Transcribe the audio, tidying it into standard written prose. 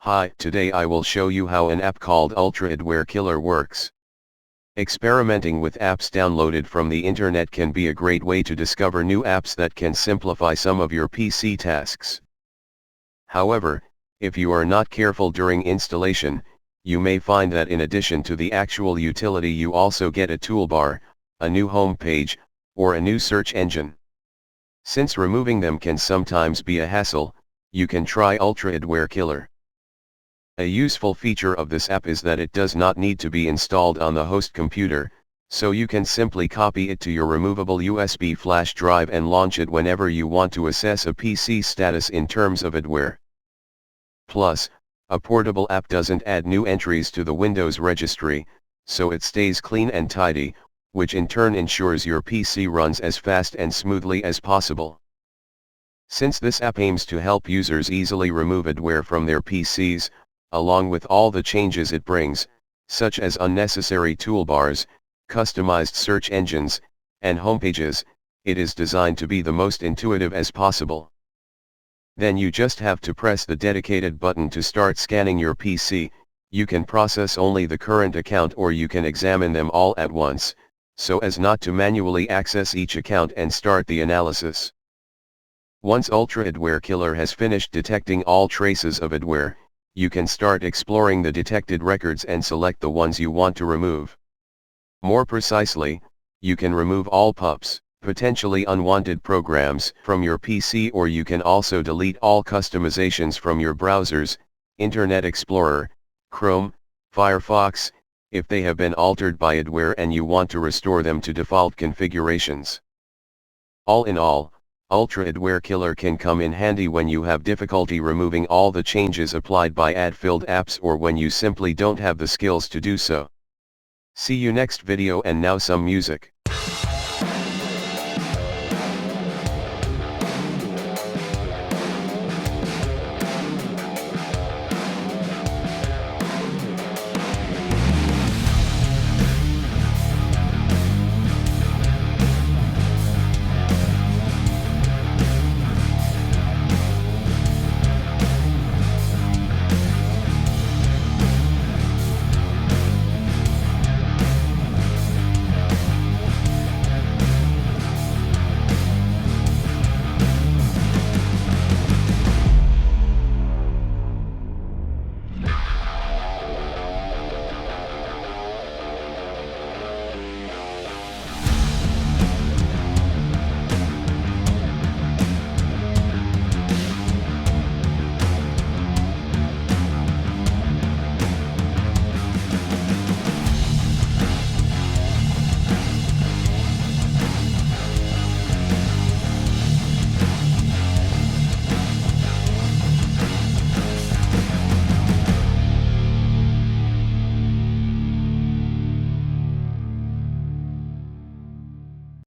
Hi, today I will show you how an app called Adware Killer works. Experimenting with apps downloaded from the internet can be a great way to discover new apps that can simplify some of your PC tasks. However, if you are not careful during installation, you may find that in addition to the actual utility you also get a toolbar, a new home page, or a new search engine. Since removing them can sometimes be a hassle, you can try Adware Killer. A useful feature of this app is that it does not need to be installed on the host computer, so you can simply copy it to your removable USB flash drive and launch it whenever you want to assess a PC status in terms of Adware. Plus, a portable app doesn't add new entries to the Windows registry, so it stays clean and tidy, which in turn ensures your PC runs as fast and smoothly as possible. Since this app aims to help users easily remove Adware from their PCs, along with all the changes it brings, such as unnecessary toolbars, customized search engines, and homepages, it is designed to be the most intuitive as possible. Then you just have to press the dedicated button to start scanning your PC. You can process only the current account or you can examine them all at once, so as not to manually access each account and start the analysis. Once Adware Killer has finished detecting all traces of Adware, you can start exploring the detected records and select the ones you want to remove. More precisely, you can remove all pups, potentially unwanted programs, from your PC, or you can also delete all customizations from your browsers, Internet Explorer, Chrome, Firefox, if they have been altered by Adware and you want to restore them to default configurations. All in all, Adware Killer can come in handy when you have difficulty removing all the changes applied by ad-filled apps or when you simply don't have the skills to do so. See you next video, and now some music.